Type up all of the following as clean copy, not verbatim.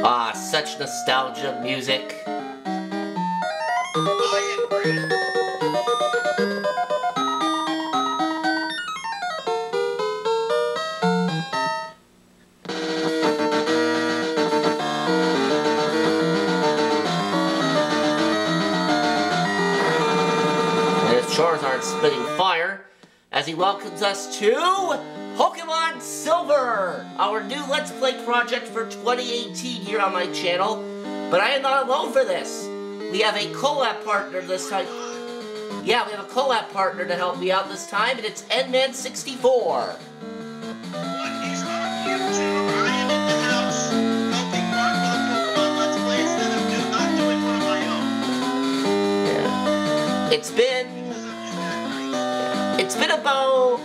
Ah, such nostalgia music. I agree. Charizard spitting fire as he welcomes us to Pokemon Silver, our new Let's Play project for 2018 here on my channel. But I am not alone for this. We have a collab partner this time. Yeah, we have a collab partner to help me out this time, and it's Nman64. What is on YouTube? I am in the house helping Mark with a Pokemon Let's Play instead of not doing one of my own. Yeah. It's been about,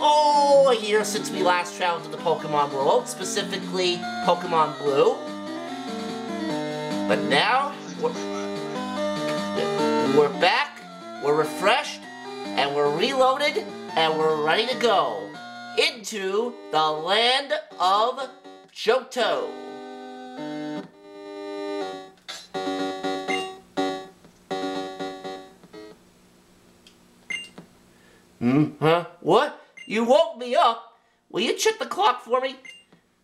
a year since we last traveled to the Pokemon world, specifically Pokemon Blue. But now, we're back, we're refreshed, and we're reloaded, and we're ready to go into the land of Johto. Huh? What? You woke me up? Will you check the clock for me?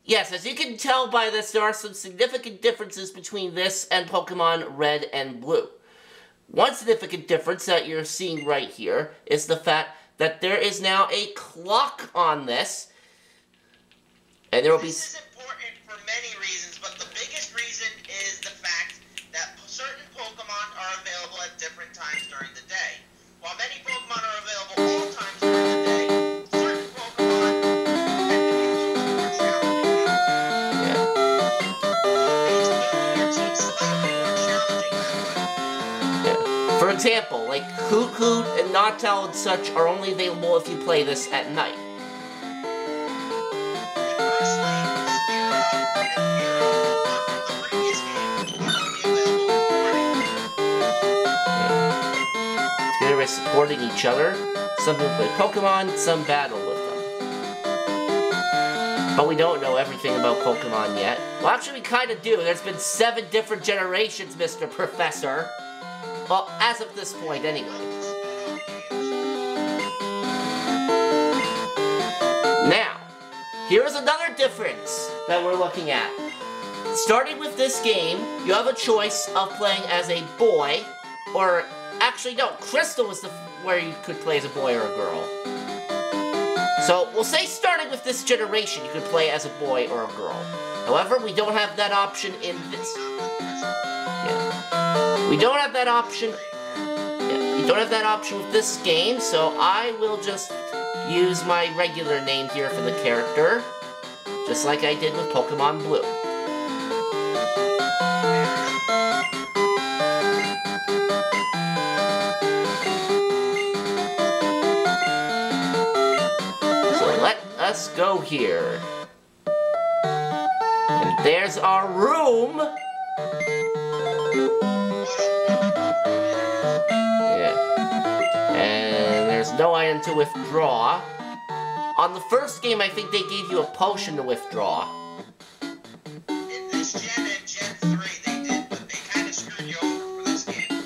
Yes, as you can tell by this, there are some significant differences between this and Pokemon Red and Blue. One significant difference that you're seeing right here is the fact that there is now a clock on this. And there will be... This is important for many reasons, but the biggest reason is the fact that certain Pokemon are available at different times during the day. While many Pokemon are available all times during the day, certain Pokemon tend to be a little bit more challenging. It's making your team slightly more challenging that way. For example, like Hoot and Nautil and such are only available if you play this at night. Conversely, Spearow and Hero from the previous game are only available in the morning. They're supporting each other. Some people play Pokemon, some battle with them. But we don't know everything about Pokemon yet. Well, actually, we kind of do. There's been 7 different generations, Mr. Professor. Well, as of this point, anyway. Now, here's another difference that we're looking at. Starting with this game, you have a choice of playing as a boy, or actually no, Crystal was where you could play as a boy or a girl. So, we'll say starting with this generation, you could play as a boy or a girl. However, we don't have that option in this. Yeah. We don't have that option. Yeah, we don't have that option with this game, so I will just use my regular name here for the character, just like I did with Pokemon Blue. Let's go here. And there's our room. Yeah. And there's no item to withdraw. On the first game, I think they gave you a potion to withdraw. In this gen and Gen 3 they did, but they kind of screwed you over for this game.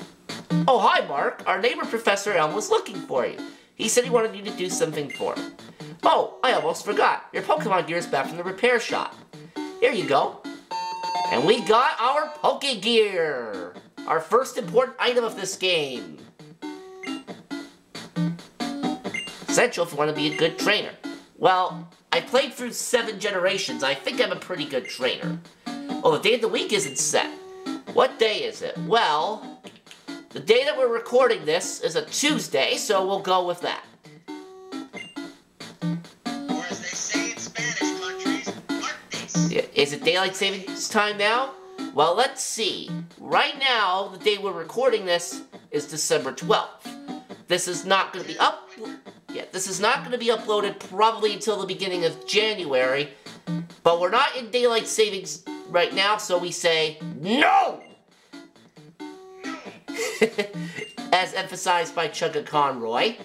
Oh, hi, Mark. Our neighbor Professor Elm was looking for you. He said he wanted you to do something for him. Oh, I almost forgot. Your Pokemon gear is back from the repair shop. Here you go. And we got our Pokegear! Our first important item of this game. Essential if you want to be a good trainer. Well, I played through 7 generations. I think I'm a pretty good trainer. Oh, the day of the week isn't set. What day is it? Well, the day that we're recording this is a Tuesday, so we'll go with that. Yeah, is it daylight savings time now? Well, let's see. Right now, the day we're recording this is December 12th. This is not going to be this is not going to be uploaded probably until the beginning of January. But we're not in daylight savings right now, so we say no! As emphasized by Chugga Conroy,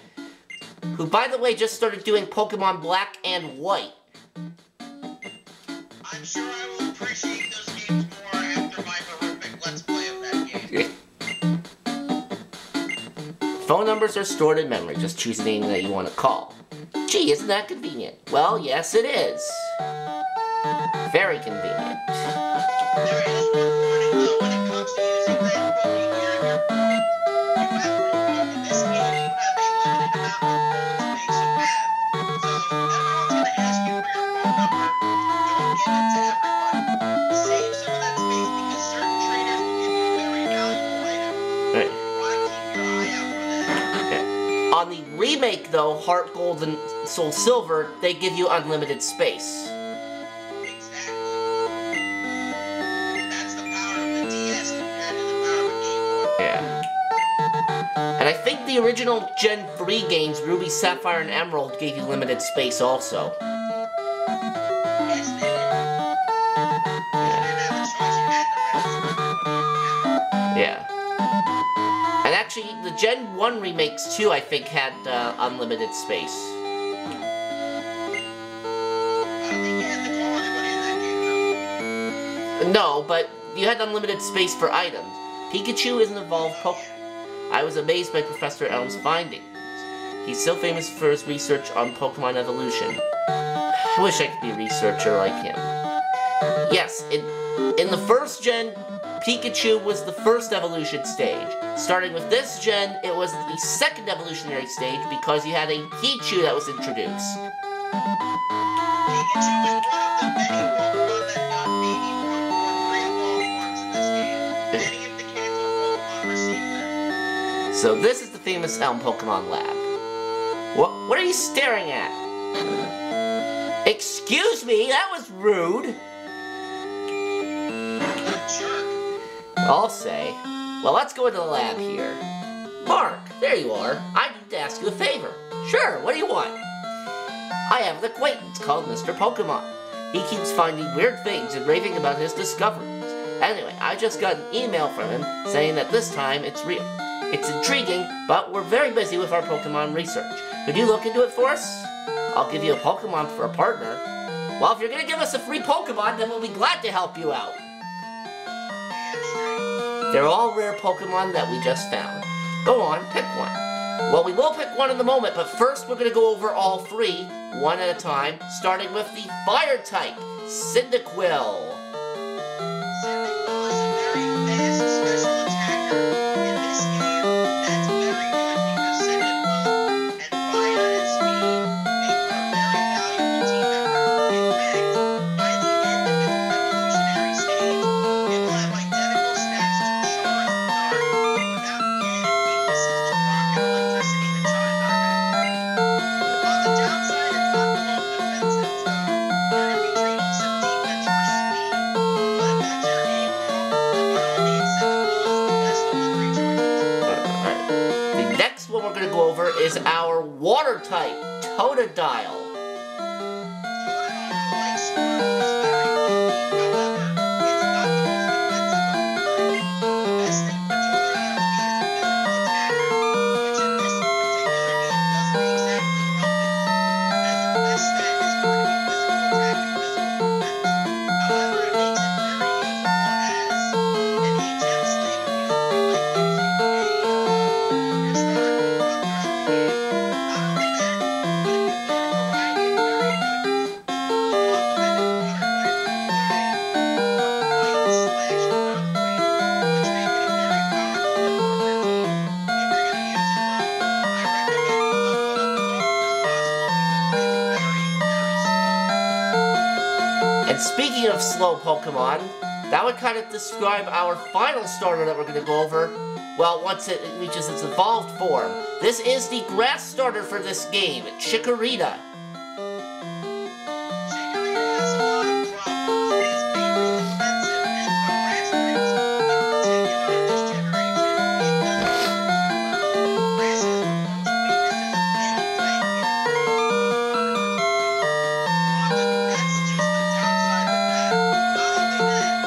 who, by the way, just started doing Pokemon Black and White. I'm sure I will appreciate those games more after my horrific Let's Play of that game. Phone numbers are stored in memory. Just choose the name that you want to call. Gee, isn't that convenient? Well, yes, it is. Very convenient. There is one warning though when it comes to using that phone here in your phone. In this game, you have a limited amount of phone space you have. So everyone's going to ask you for your phone number. Don't give it to everyone. Save some of that space because certain traders will give you very valuable items. Right. You want to keep your eye out for that. Okay. On the remake, though, Heart Gold and Soul Silver, they give you unlimited space. And I think the original Gen 3 games, Ruby, Sapphire, and Emerald, gave you limited space also. Yes, they did. Yeah. And actually, the Gen 1 remakes too, I think, had unlimited space. I don't think you had to call anybody in that game, though. No, but you had unlimited space for items. Pikachu is an evolved Pokemon. I was amazed by Professor Elm's findings. He's so famous for his research on Pokemon evolution. I wish I could be a researcher like him. Yes, in the first gen, Pikachu was the first evolution stage. Starting with this gen, it was the second evolutionary stage because you had a Pichu that was introduced. Pikachu is one of the many Pokemon that got baby form or pre-evolved forms in this game. Many of the Kanto Pokemon received them. So this is the famous Elm Pokemon Lab. What are you staring at? Excuse me, that was rude. I'll say. Well, let's go into the lab here. Mark, there you are. I need to ask you a favor. Sure, what do you want? I have an acquaintance called Mr. Pokemon. He keeps finding weird things and raving about his discoveries. Anyway, I just got an email from him saying that this time it's real. It's intriguing, but we're very busy with our Pokemon research. Could you look into it for us? I'll give you a Pokemon for a partner. Well, if you're gonna give us a free Pokemon, then we'll be glad to help you out. They're all rare Pokemon that we just found. Go on, pick one. Well, we will pick one in the moment, but first we're gonna go over all three, one at a time, starting with the Fire type, Cyndaquil. Cyndaquil is a very fast special attacker. In this game, that's very good because Cyndaquil and fire and speed make for a very valuable team member. In fact, by the end of its evolutionary stage, it will have identical stats to Charizard without the added weaknesses to rock and electricity that Charizard has. On the downside, it's not the most defensive, so you're going to be trading some defense for speed. But if that's your aim role, then by all means, Cyndaquil is the best of the three choices. Alright. The next one we're gonna go over is our Water type, Totodile. Like Squirtle is very bulky, however, it's not the most defensive of the three. The best thing for Totodile to be is a physical attacker, which in this particular game doesn't exactly help it, as its best stat is going to be physical attack and physical defense. However, it makes it very usable as an HM slave if you like using your starter Pokemon throughout the game. Not only that, but if you play a variety of very good complemented water types, including White/Earthquake, which make it a very powerful member of your team. If you're going to use it though, I recommend you level it up as often as possible because it's very, very slow. And speaking of slow Pokemon, that would kind of describe our final starter that we're going to go over. Well, once it reaches its evolved form. This is the grass starter for this game, Chikorita. Chikorita has a lot of problems. It is mainly defensive, and for grass types, in particular in this generation, it does have a super level. Grass has the most weaknesses of any type in all of Pokemon at this point. That's just the downside with that. Not only that,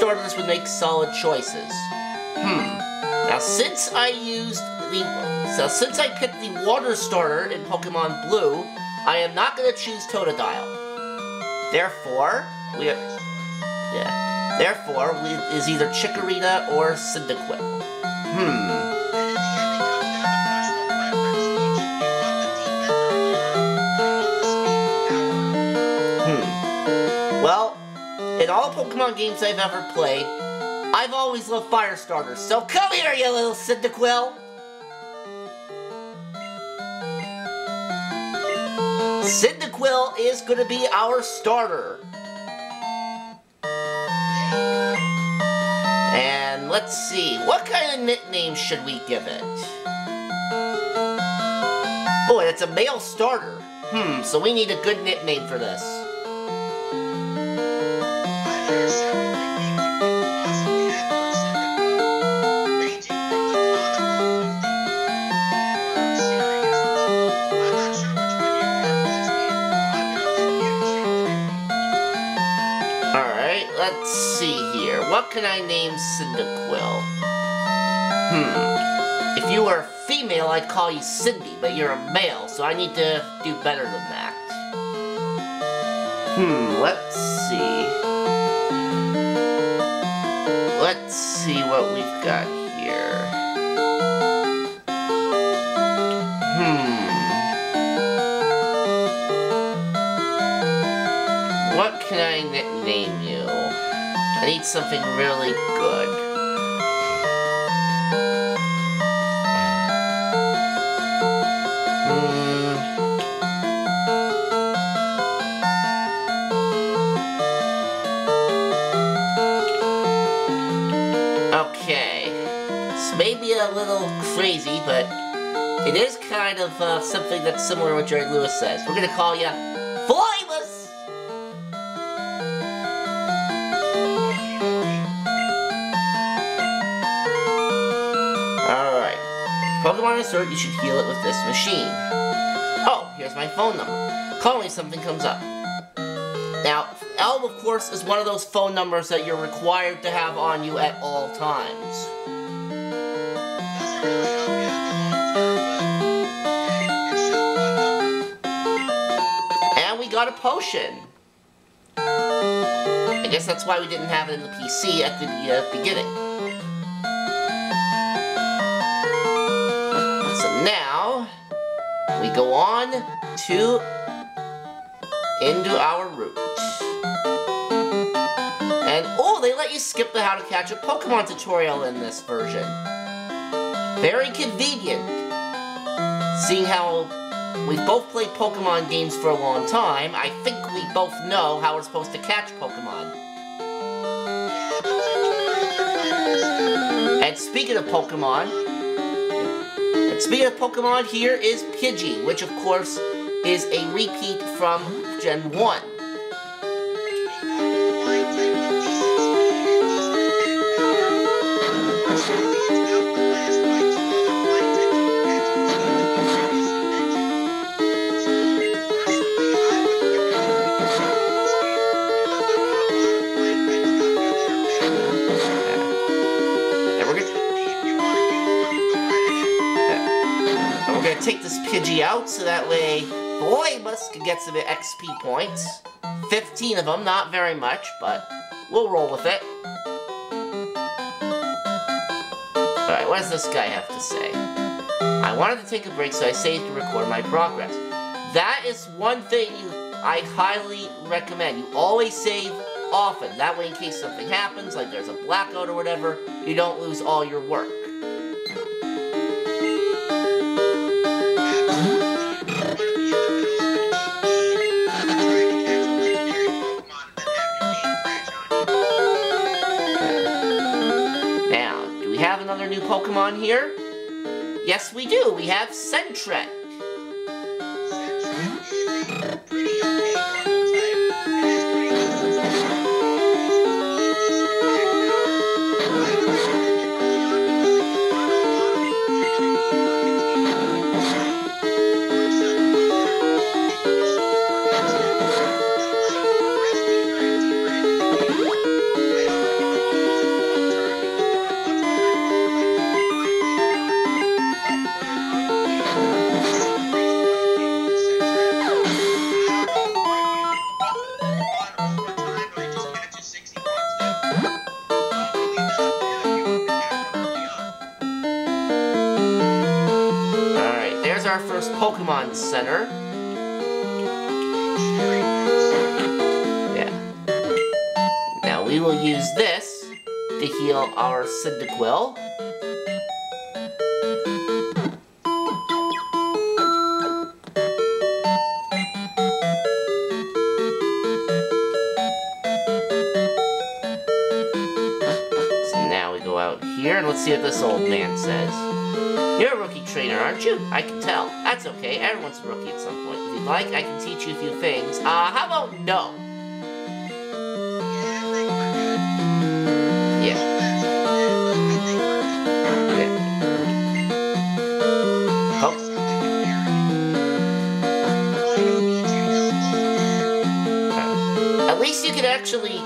starters would make solid choices. Now since I picked the water starter in Pokemon Blue, I am not going to choose Totodile. Therefore, is either Chikorita or Cyndaquil. Well, in all Pokemon games I've ever played, I've always loved fire starters, so come here, you little Cyndaquil! Cyndaquil is going to be our starter. And let's see, what kind of nickname should we give it? Oh, it's a male starter. So we need a good nickname for this. There are several nicknames you could possibly have for Cyndaquil, ranging from the comical to the more serious. I'm not sure which one you are for this game, so I'm gonna let you choose it. Alright, let's see here. What can I name Cyndaquil? If you were a female, I'd call you Cindy, but you're a male, so I need to do better than that. Let's see. Let's see what we've got here. What can I nickname you? I need something really good. Okay, this may be a little crazy, but it is kind of something that's similar to what Jerry Lewis says. We're gonna call you Flybus! Alright, Pokemon is hurt, you should heal it with this machine. Oh, here's my phone number. Call me if something comes up. Now, Elm, of course, is one of those phone numbers that you're required to have on you at all times. Doesn't really help you in the long term, but it's just one number. And we got a potion. I guess that's why we didn't have it in the PC at the beginning. So now, we go on to into our route. And oh, they let you skip the how to catch a Pokemon tutorial in this version. Very convenient. Seeing how we've both played Pokemon games for a long time, I think we both know how we're supposed to catch Pokemon. And speaking of Pokemon, here is Pidgey, which of course is a repeat from Gen 1. Take this Pidgey out so that way Flybus can get some XP points. 15 of them, not very much, but we'll roll with it. Alright, what does this guy have to say? I wanted to take a break, so I saved to record my progress. That is one thing I highly recommend. You always save often. That way, in case something happens, like there's a blackout or whatever, you don't lose all your work. Another new Pokemon here? Yes, we do. We have Sentret. Sentret is a pretty okay normal type. It has pretty good Pokemon Center. Yeah. Now we will use this to heal our Cyndaquil. Here, and let's see what this old man says. You're a rookie trainer, aren't you? I can tell. That's okay. Everyone's a rookie at some point. If you'd like, I can teach you a few things. How about no? Yeah. Oh. At least you can actually...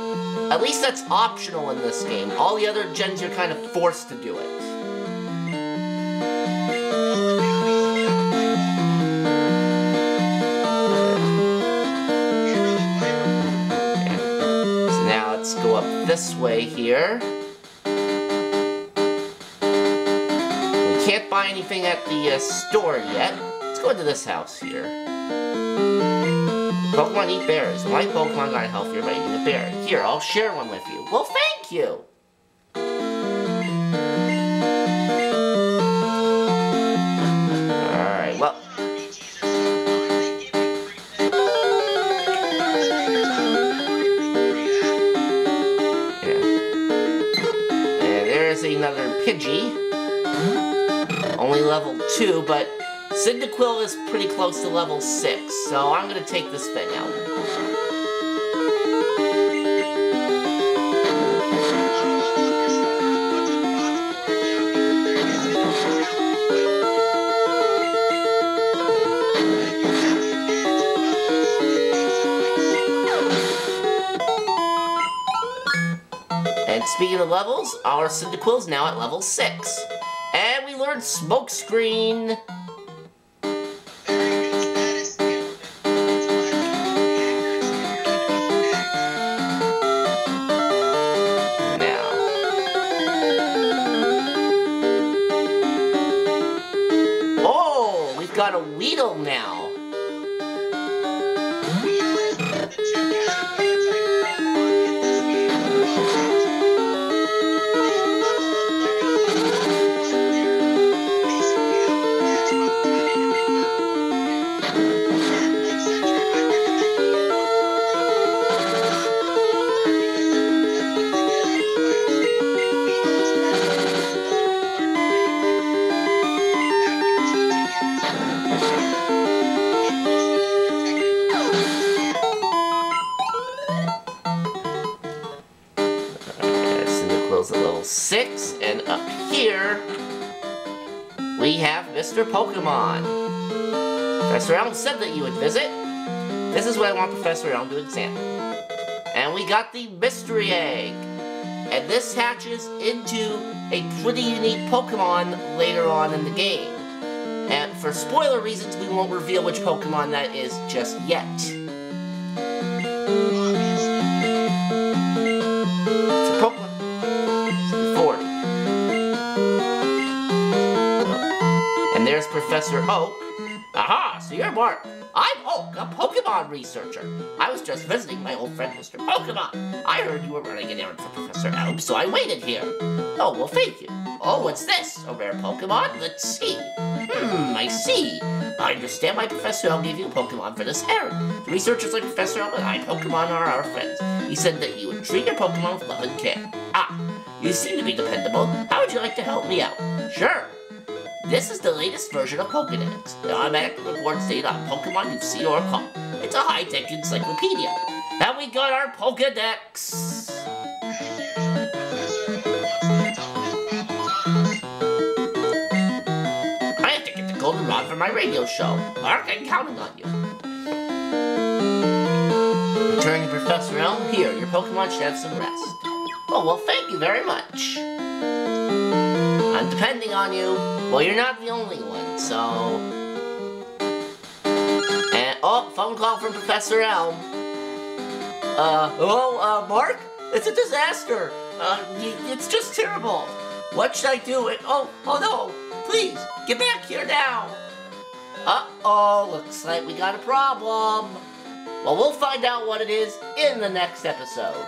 At least that's optional in this game. All the other gens, you're kind of forced to do it. Okay. So now let's go up this way here. We can't buy anything at the store yet. Let's go into this house here. Pokemon eat berries. My Pokemon got healthier by eating a berry. Here, I'll share one with you. Well, thank you! Alright, well... Yeah. And there's another Pidgey. Only level 2, but... Cyndaquil is pretty close to level 6, so I'm gonna take this thing out. And speaking of levels, our Cyndaquil is now at level 6. And we learned Smokescreen. Got a Weedle now. At level 6, and up here we have Mr. Pokemon. Professor Elm said that you would visit. This is what I want Professor Elm to examine. And we got the Mystery Egg. And this hatches into a pretty unique Pokemon later on in the game. And for spoiler reasons, we won't reveal which Pokemon that is just yet. There's Professor Oak. Aha, so you're Mark. I'm Oak, a Pokemon researcher. I was just visiting my old friend, Mr. Pokemon. I heard you were running an errand for Professor Elm, so I waited here. Oh, well, thank you. Oh, what's this? A rare Pokemon? Let's see. I see. I understand why Professor Elm gave you a Pokemon for this errand. The researchers like Professor Elm and I, Pokemon are our friends. He said that you would treat your Pokemon with love and care. Ah, you seem to be dependable. How would you like to help me out? Sure. This is the latest version of Pokédex. It automatically records data on Pokemon you've seen or caught. It's a high-tech encyclopedia. And we got our Pokédex! I have to get the goldenrod for my radio show. Mark, I'm counting on you. Returning to Professor Elm, here, your Pokemon should have some rest. Oh, well, thank you very much. I'm depending on you. Well, you're not the only one, so... And, oh, phone call from Professor Elm. Mark? It's a disaster. It's just terrible. What should I do? Oh no. Please, get back here now. Uh-oh, looks like we got a problem. Well, we'll find out what it is in the next episode.